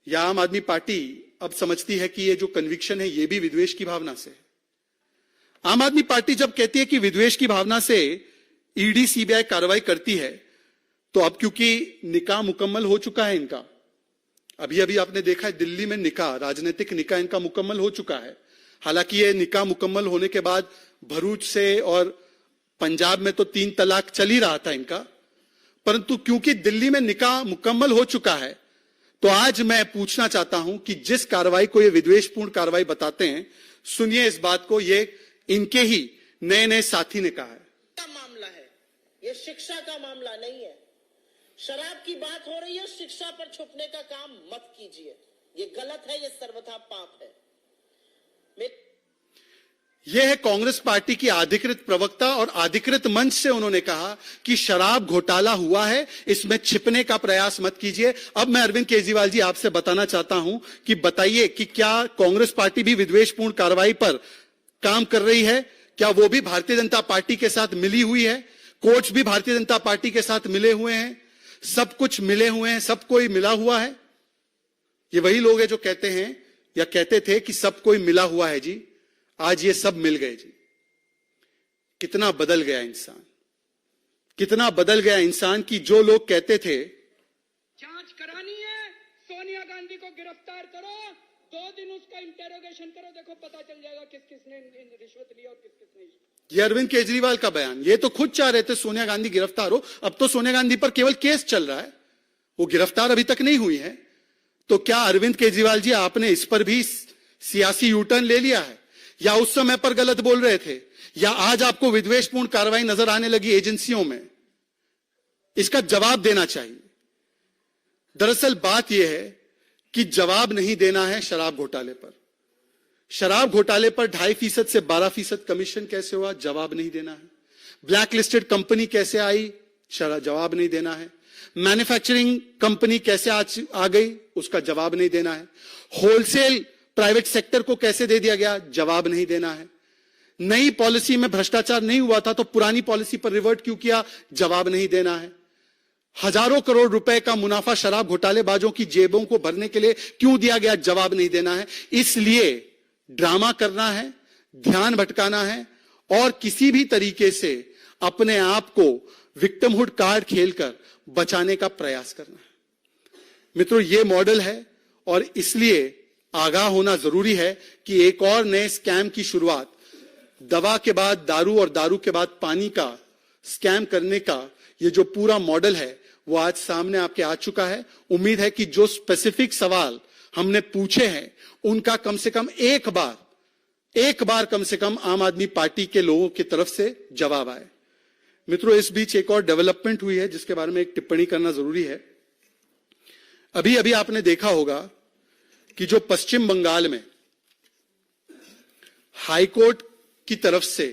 या आम आदमी पार्टी अब समझती है कि ये जो कन्विक्शन है ये भी विद्वेष की भावना से है? आम आदमी पार्टी जब कहती है कि विद्वेष की भावना से ईडी सीबीआई कार्रवाई करती है, तो अब क्योंकि निकाह मुकम्मल हो चुका है इनका, अभी अभी आपने देखा है दिल्ली में निकाह, राजनीतिक निकाह इनका मुकम्मल हो चुका है। हालांकि ये निकाह मुकम्मल होने के बाद भरूच से और पंजाब में तो 3 तलाक चल ही रहा था इनका, परंतु क्योंकि दिल्ली में निकाह मुकम्मल हो चुका है, तो आज मैं पूछना चाहता हूं कि जिस कार्रवाई को ये विद्वेषपूर्ण कार्रवाई बताते हैं, सुनिए इस बात को। ये इनके ही नए नए साथी ने कहा है। क्या मामला है? ये शिक्षा का मामला नहीं है। शराब की बात हो रही है, शिक्षा पर छुपने का काम मत कीजिए। ये गलत है, ये सर्वथा पाप है। यह है कांग्रेस पार्टी की अधिकृत प्रवक्ता, और अधिकृत मंच से उन्होंने कहा कि शराब घोटाला हुआ है, इसमें छिपने का प्रयास मत कीजिए। अब मैं अरविंद केजरीवाल जी आपसे बताना चाहता हूं कि बताइए कि क्या कांग्रेस पार्टी भी विद्वेषपूर्ण कार्रवाई पर काम कर रही है? क्या वो भी भारतीय जनता पार्टी के साथ मिली हुई है? कोच भी भारतीय जनता पार्टी के साथ मिले हुए हैं, सब कुछ मिले हुए हैं, सब कोई मिला हुआ है। ये वही लोग हैं जो कहते हैं या कहते थे कि सब कोई मिला हुआ है जी। आज ये सब मिल गए जी। कितना बदल गया इंसान, कितना बदल गया इंसान कि जो लोग कहते थे जांच करानी है, सोनिया गांधी को गिरफ्तार करो, 2 दिन उसका इंटेरोगेशन करो, देखो पता चल जाएगा किस किसने रिश्वत लिया और किस किसने। ये अरविंद केजरीवाल का बयान। ये तो खुद चाह रहे थे सोनिया गांधी गिरफ्तार हो, अब तो सोनिया गांधी पर केवल केस चल रहा है, वो गिरफ्तार अभी तक नहीं हुई है। तो क्या अरविंद केजरीवाल जी आपने इस पर भी सियासी यूटर्न ले लिया है, या उस समय पर गलत बोल रहे थे, या आज आपको विद्वेषपूर्ण कार्रवाई नजर आने लगी एजेंसियों में? इसका जवाब देना चाहिए। दरअसल बात यह है कि जवाब नहीं देना है शराब घोटाले पर। शराब घोटाले पर 2.5% से 12% कमीशन कैसे हुआ? जवाब नहीं देना है। ब्लैक लिस्टेड कंपनी कैसे आई? जवाब नहीं देना है। मैन्युफैक्चरिंग कंपनी कैसे आ गई? उसका जवाब नहीं देना है। होलसेल प्राइवेट सेक्टर को कैसे दे दिया गया? जवाब नहीं देना है। नई पॉलिसी में भ्रष्टाचार नहीं हुआ था तो पुरानी पॉलिसी पर रिवर्ट क्यों किया? जवाब नहीं देना है। हजारों करोड़ रुपए का मुनाफा शराब घोटालेबाजों की जेबों को भरने के लिए क्यों दिया गया? जवाब नहीं देना है। इसलिए ड्रामा करना है, ध्यान भटकाना है और किसी भी तरीके से अपने आप को विक्टिमहुड कार्ड खेलकर बचाने का प्रयास करना है। मित्रों, यह मॉडल है और इसलिए आगाह होना जरूरी है कि एक और नए स्कैम की शुरुआत, दवा के बाद दारू और दारू के बाद पानी का स्कैम करने का ये जो पूरा मॉडल है वो आज सामने आपके आ चुका है। उम्मीद है कि जो स्पेसिफिक सवाल हमने पूछे हैं उनका कम से कम एक बार कम से कम आम आदमी पार्टी के लोगों की तरफ से जवाब आए। मित्रों, इस बीच एक और डेवलपमेंट हुई है जिसके बारे में एक टिप्पणी करना जरूरी है। अभी अभी आपने देखा होगा कि जो पश्चिम बंगाल में हाईकोर्ट की तरफ से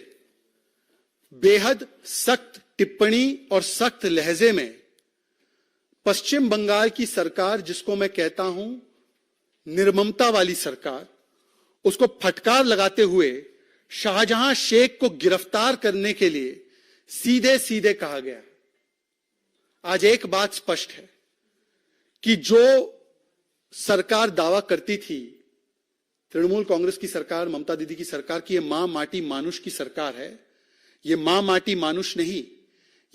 बेहद सख्त टिप्पणी और सख्त लहजे में पश्चिम बंगाल की सरकार, जिसको मैं कहता हूं निर्ममता वाली सरकार, उसको फटकार लगाते हुए शाहजहां शेख को गिरफ्तार करने के लिए सीधे सीधे कहा गया। आज एक बात स्पष्ट है कि जो सरकार दावा करती थी, तृणमूल कांग्रेस की सरकार, ममता दीदी की सरकार की, ये मां माटी मानुष की सरकार है, ये मां माटी मानुष नहीं,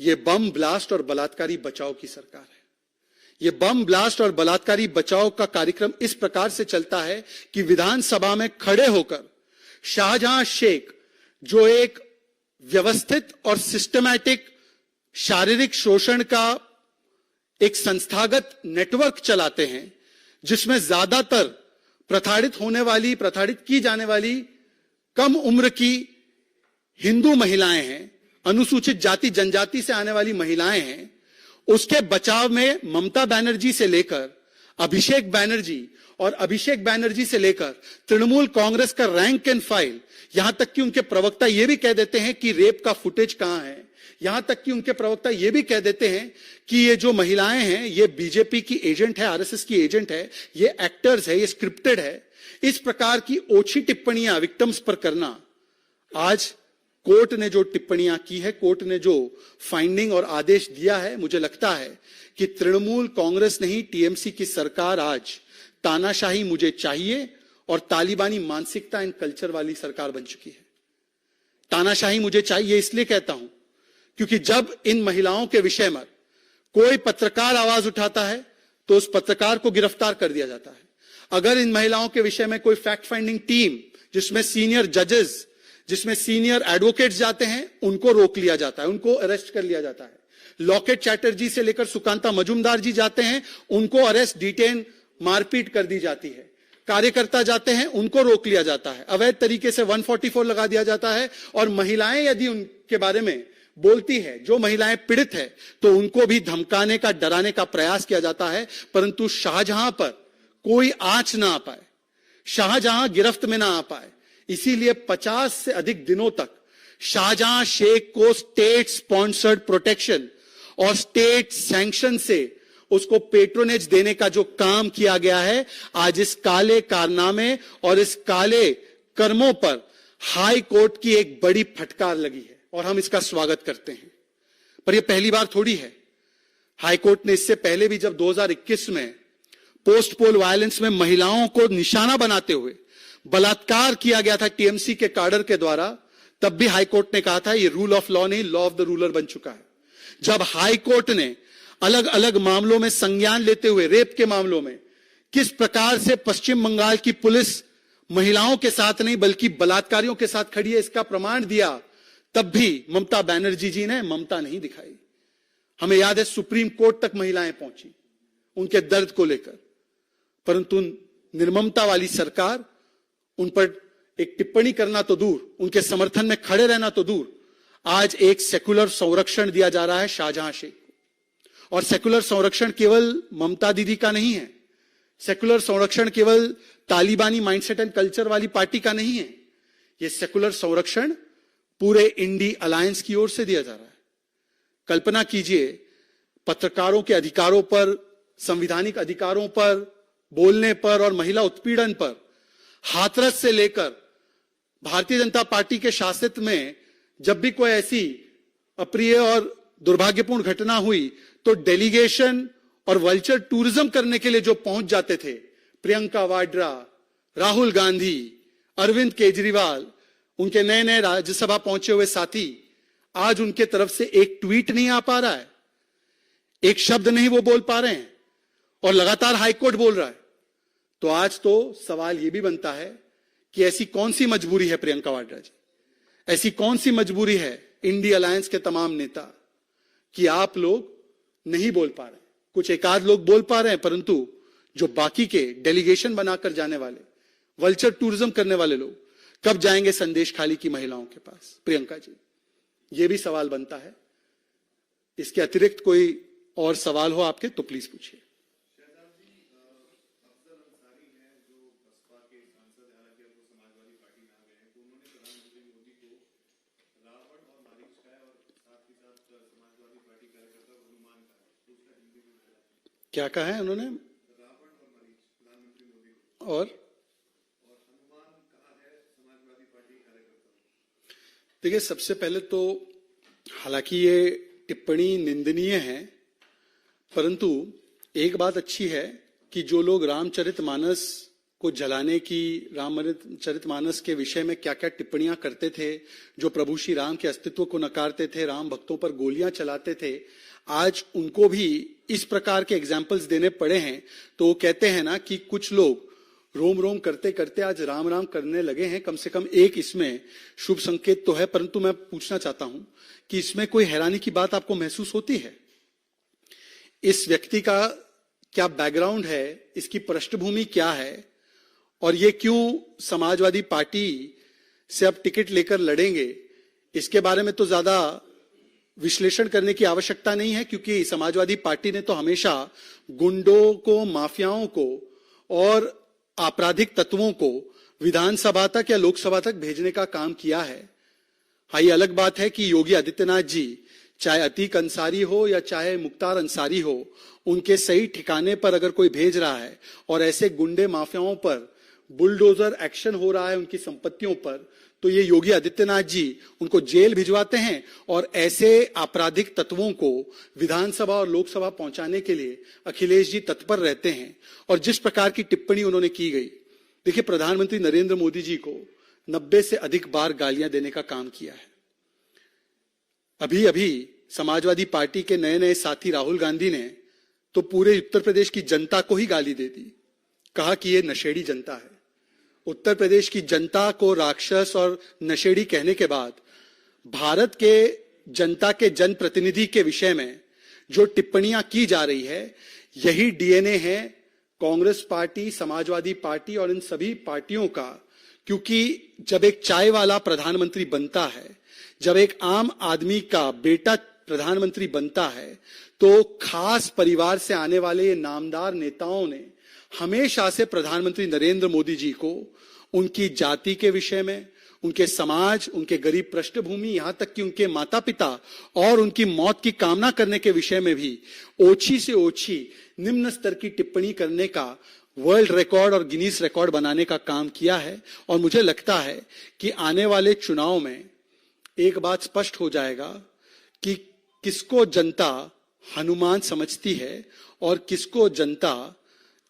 ये बम ब्लास्ट और बलात्कारी बचाओ की सरकार है। ये बम ब्लास्ट और बलात्कारी बचाओ का कार्यक्रम इस प्रकार से चलता है कि विधानसभा में खड़े होकर शाहजहां शेख, जो एक व्यवस्थित और सिस्टमैटिक शारीरिक शोषण का एक संस्थागत नेटवर्क चलाते हैं, जिसमें ज्यादातर प्रताड़ित की जाने वाली कम उम्र की हिंदू महिलाएं हैं, अनुसूचित जाति जनजाति से आने वाली महिलाएं हैं, उसके बचाव में ममता बनर्जी से लेकर अभिषेक बैनर्जी और अभिषेक बैनर्जी से लेकर तृणमूल कांग्रेस का रैंक एंड फाइल, यहां तक कि उनके प्रवक्ता यह भी कह देते हैं कि रेप का फुटेज कहां है। यहां तक कि उनके प्रवक्ता यह भी कह देते हैं कि ये जो महिलाएं हैं ये बीजेपी की एजेंट है, आरएसएस की एजेंट है, ये एक्टर्स है, ये स्क्रिप्टेड है। इस प्रकार की ओछी टिप्पणियां विक्टिम्स पर करना, आज कोर्ट ने जो टिप्पणियां की है, कोर्ट ने जो फाइंडिंग और आदेश दिया है, मुझे लगता है कि तृणमूल कांग्रेस नहीं, टीएमसी की सरकार आज तानाशाही मुझे चाहिए और तालिबानी मानसिकता एंड कल्चर वाली सरकार बन चुकी है। तानाशाही मुझे चाहिए इसलिए कहता हूं क्योंकि जब इन महिलाओं के विषय में कोई पत्रकार आवाज उठाता है तो उस पत्रकार को गिरफ्तार कर दिया जाता है। अगर इन महिलाओं के विषय में कोई फैक्ट फाइंडिंग टीम, जिसमें सीनियर जजेस, जिसमें सीनियर एडवोकेट्स जाते हैं, उनको रोक लिया जाता है, उनको अरेस्ट कर लिया जाता है। लॉकेट चैटर्जी से लेकर सुकांता मजुमदार जी जाते हैं, उनको अरेस्ट, डिटेन, मारपीट कर दी जाती है। कार्यकर्ता जाते हैं, उनको रोक लिया जाता है, अवैध तरीके से 144 लगा दिया जाता है। और महिलाएं यदि उनके बारे में बोलती है, जो महिलाएं पीड़ित है, तो उनको भी धमकाने का, डराने का प्रयास किया जाता है। परंतु शाहजहां पर कोई आंच ना आ पाए, शाहजहां गिरफ्त में ना आ पाए, इसीलिए 50 से अधिक दिनों तक शाहजहां शेख को स्टेट स्पॉन्सर्ड प्रोटेक्शन और स्टेट सैंक्शन से उसको पेट्रोनेज देने का जो काम किया गया है, आज इस काले कारनामे और इस काले कर्मों पर हाई कोर्ट की एक बड़ी फटकार लगी है और हम इसका स्वागत करते हैं। पर यह पहली बार थोड़ी है। हाई कोर्ट ने इससे पहले भी जब 2021 में पोस्ट पोल वायलेंस में महिलाओं को निशाना बनाते हुए बलात्कार किया गया था टीएमसी के काडर के द्वारा, तब भी हाई कोर्ट ने कहा था यह रूल ऑफ लॉ नहीं, लॉ ऑफ द रूलर बन चुका है। जब हाई कोर्ट ने अलग अलग मामलों में संज्ञान लेते हुए, रेप के मामलों में किस प्रकार से पश्चिम बंगाल की पुलिस महिलाओं के साथ नहीं बल्कि बलात्कारियों के साथ खड़ी है, इसका प्रमाण दिया, तब भी ममता बनर्जी जी ने ममता नहीं दिखाई। हमें याद है सुप्रीम कोर्ट तक महिलाएं पहुंची उनके दर्द को लेकर, परंतु निर्ममता वाली सरकार उन पर एक टिप्पणी करना तो दूर, उनके समर्थन में खड़े रहना तो दूर, आज एक सेकुलर संरक्षण दिया जा रहा है शाहजहां शेख को। और सेकुलर संरक्षण केवल ममता दीदी का नहीं है, सेकुलर संरक्षण केवल तालिबानी माइंडसेट एंड कल्चर वाली पार्टी का नहीं है, यह सेकुलर संरक्षण पूरे इंडी अलायंस की ओर से दिया जा रहा है। कल्पना कीजिए, पत्रकारों के अधिकारों पर, संवैधानिक अधिकारों पर, बोलने पर और महिला उत्पीड़न पर हाथरस से लेकर भारतीय जनता पार्टी के शासित में जब भी कोई ऐसी अप्रिय और दुर्भाग्यपूर्ण घटना हुई तो डेलीगेशन और वल्चर टूरिज्म करने के लिए जो पहुंच जाते थे, प्रियंका वाड्रा, राहुल गांधी, अरविंद केजरीवाल, उनके नए नए राज्यसभा पहुंचे हुए साथी, आज उनके तरफ से एक ट्वीट नहीं आ पा रहा है, एक शब्द नहीं वो बोल पा रहे हैं और लगातार हाईकोर्ट बोल रहा है। तो आज तो सवाल यह भी बनता है कि ऐसी कौन सी मजबूरी है प्रियंका वाड्रा जी, ऐसी कौन सी मजबूरी है इंडी अलायंस के तमाम नेता कि आप लोग नहीं बोल पा रहे। कुछ एकाध लोग बोल पा रहे हैं, परंतु जो बाकी के डेलीगेशन बनाकर जाने वाले, वल्चर टूरिज्म करने वाले लोग कब जाएंगे संदेश खाली की महिलाओं के पास? प्रियंका जी, यह भी सवाल बनता है। इसके अतिरिक्त कोई और सवाल हो आपके तो प्लीज पूछिए। क्या कहा है उन्होंने? और देखिए, सबसे पहले तो हालांकि ये टिप्पणी निंदनीय है, परंतु एक बात अच्छी है कि जो लोग रामचरितमानस को जलाने की, रामचरितमानस के विषय में क्या क्या टिप्पणियां करते थे, जो प्रभु श्री राम के अस्तित्व को नकारते थे, राम भक्तों पर गोलियां चलाते थे, आज उनको भी इस प्रकार के एग्जाम्पल्स देने पड़े हैं। तो वो कहते हैं ना कि कुछ लोग रोम रोम करते करते आज राम राम करने लगे हैं। कम से कम एक इसमें शुभ संकेत तो है, परंतु मैं पूछना चाहता हूं कि इसमें कोई हैरानी की बात आपको महसूस होती है? इस व्यक्ति का क्या बैकग्राउंड है, इसकी पृष्ठभूमि क्या है, और ये क्यों समाजवादी पार्टी से अब टिकट लेकर लड़ेंगे, इसके बारे में तो ज्यादा विश्लेषण करने की आवश्यकता नहीं है, क्योंकि समाजवादी पार्टी ने तो हमेशा गुंडों को, माफियाओं को और आपराधिक तत्वों को विधानसभा तक या लोकसभा तक भेजने का काम किया है। हाँ, ये अलग बात है कि योगी आदित्यनाथ जी, चाहे अतीक अंसारी हो या चाहे मुख्तार अंसारी हो, उनके सही ठिकाने पर अगर कोई भेज रहा है और ऐसे गुंडे माफियाओं पर बुलडोजर एक्शन हो रहा है उनकी संपत्तियों पर, तो ये योगी आदित्यनाथ जी उनको जेल भिजवाते हैं और ऐसे आपराधिक तत्वों को विधानसभा और लोकसभा पहुंचाने के लिए अखिलेश जी तत्पर रहते हैं। और जिस प्रकार की टिप्पणी उन्होंने की गई, देखिए, प्रधानमंत्री नरेंद्र मोदी जी को 90 से अधिक बार गालियां देने का काम किया है। अभी अभी समाजवादी पार्टी के नए नए साथी राहुल गांधी ने तो पूरे उत्तर प्रदेश की जनता को ही गाली दे दी, कहा कि ये नशेड़ी जनता है। उत्तर प्रदेश की जनता को राक्षस और नशेड़ी कहने के बाद भारत के जनता के जनप्रतिनिधि के विषय में जो टिप्पणियां की जा रही है, यही डीएनए है कांग्रेस पार्टी, समाजवादी पार्टी और इन सभी पार्टियों का। क्योंकि जब एक चाय वाला प्रधानमंत्री बनता है, जब एक आम आदमी का बेटा प्रधानमंत्री बनता है, तो खास परिवार से आने वाले ये नामदार नेताओं ने हमेशा से प्रधानमंत्री नरेंद्र मोदी जी को उनकी जाति के विषय में, उनके समाज, उनके गरीब पृष्ठभूमि, यहां तक कि उनके माता पिता और उनकी मौत की कामना करने के विषय में भी ओछी से ओछी निम्न स्तर की टिप्पणी करने का वर्ल्ड रिकॉर्ड और गिनीज रिकॉर्ड बनाने का काम किया है। और मुझे लगता है कि आने वाले चुनाव में एक बात स्पष्ट हो जाएगा कि किसको जनता हनुमान समझती है और किसको जनता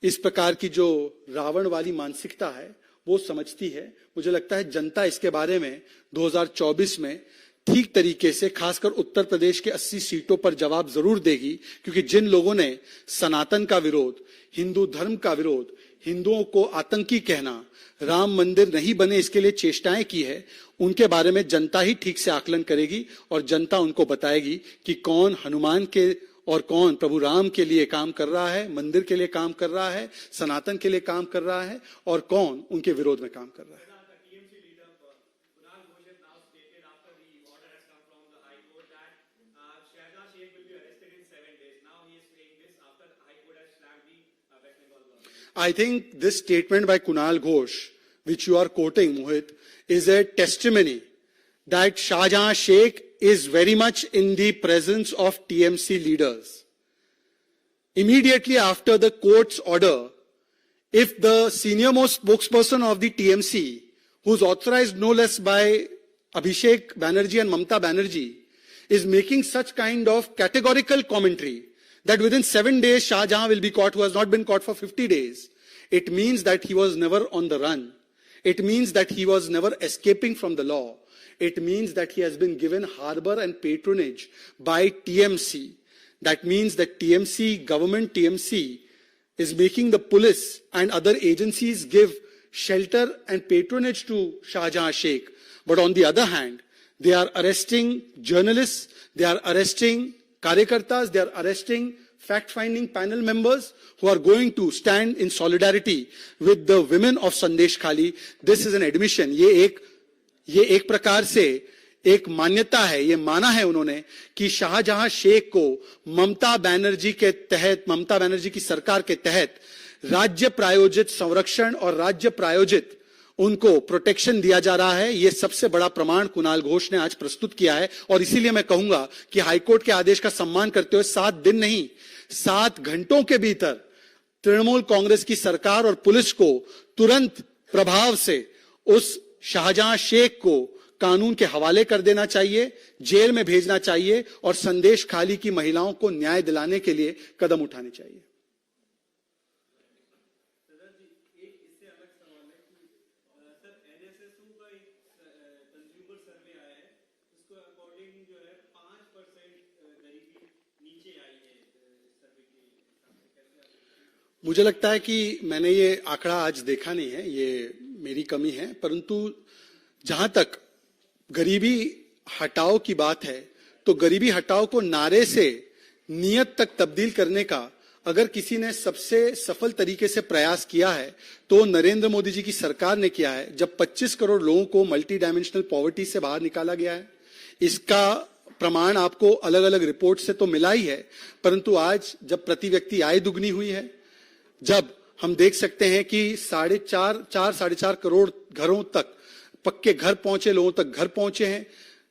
इस प्रकार की जो रावण वाली मानसिकता है वो समझती है। मुझे लगता है जनता इसके बारे में 2024 में ठीक तरीके से, खासकर उत्तर प्रदेश के 80 सीटों पर जवाब जरूर देगी। क्योंकि जिन लोगों ने सनातन का विरोध, हिंदू धर्म का विरोध, हिंदुओं को आतंकी कहना, राम मंदिर नहीं बने इसके लिए चेष्टाएं की है, उनके बारे में जनता ही ठीक से आकलन करेगी और जनता उनको बताएगी कि कौन हनुमान के और कौन प्रभु राम के लिए काम कर रहा है, मंदिर के लिए काम कर रहा है, सनातन के लिए काम कर रहा है और कौन उनके विरोध में काम कर रहा है। I think this statement by Kunal Ghosh, which you are quoting, Mohit, is a testimony that Shahjahan Sheikh is very much in the presence of TMC leaders. Immediately after the court's order, if the senior most spokesperson of the TMC, who's authorized no less by Abhishek Banerjee and Mamta Banerjee, is making such kind of categorical commentary that within 7 days Shahjahan will be caught, who has not been caught for 50 days, it means that he was never on the run. It means that he was never escaping from the law. It means that he has been given harbor and patronage by TMC. That means that TMC, government TMC, is making the police and other agencies give shelter and patronage to Shahjahan Sheikh. But on the other hand, they are arresting journalists, they are arresting Karyakartas, they are arresting fact-finding panel members who are going to stand in solidarity with the women of Sandesh Khali. This is an admission. ये एक प्रकार से एक मान्यता है, ये माना है उन्होंने कि शाहजहां शेख को ममता बनर्जी के तहत, ममता बनर्जी की सरकार के तहत राज्य प्रायोजित संरक्षण और राज्य प्रायोजित उनको प्रोटेक्शन दिया जा रहा है। ये सबसे बड़ा प्रमाण कुणाल घोष ने आज प्रस्तुत किया है। और इसीलिए मैं कहूंगा कि हाईकोर्ट के आदेश का सम्मान करते हुए 7 दिन नहीं, 7 घंटों के भीतर तृणमूल कांग्रेस की सरकार और पुलिस को तुरंत प्रभाव से उस शाहजहां शेख को कानून के हवाले कर देना चाहिए, जेल में भेजना चाहिए और संदेश खाली की महिलाओं को न्याय दिलाने के लिए कदम उठाने चाहिए। मुझे लगता है कि मैंने ये आंकड़ा आज देखा नहीं है, ये मेरी कमी है, परंतु जहां तक गरीबी हटाओ की बात है तो गरीबी हटाओ को नारे से नियत तक तब्दील करने का अगर किसी ने सबसे सफल तरीके से प्रयास किया है तो नरेंद्र मोदी जी की सरकार ने किया है। जब 25 करोड़ लोगों को मल्टी डायमेंशनल पॉवर्टी से बाहर निकाला गया है, इसका प्रमाण आपको अलग अलग रिपोर्ट से तो मिला ही है, परंतु आज जब प्रति व्यक्ति आय दुगनी हुई है, जब हम देख सकते हैं कि 4.5 करोड़ घरों तक पक्के घर पहुंचे, लोगों तक घर पहुंचे हैं,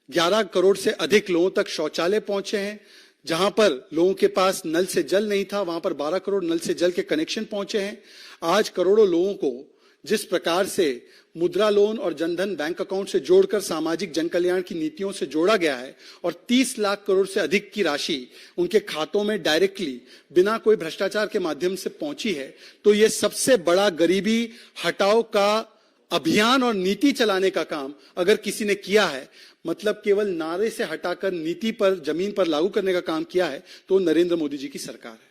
11 करोड़ से अधिक लोगों तक शौचालय पहुंचे हैं, जहां पर लोगों के पास नल से जल नहीं था वहां पर 12 करोड़ नल से जल के कनेक्शन पहुंचे हैं। आज करोड़ों लोगों को जिस प्रकार से मुद्रा लोन और जनधन बैंक अकाउंट से जोड़कर सामाजिक जनकल्याण की नीतियों से जोड़ा गया है और 30 लाख करोड़ से अधिक की राशि उनके खातों में डायरेक्टली बिना कोई भ्रष्टाचार के माध्यम से पहुंची है, तो यह सबसे बड़ा गरीबी हटाओ का अभियान और नीति चलाने का काम अगर किसी ने किया है, मतलब केवल नारे से हटाकर नीति पर, जमीन पर लागू करने का काम किया है, तो नरेंद्र मोदी जी की सरकार है।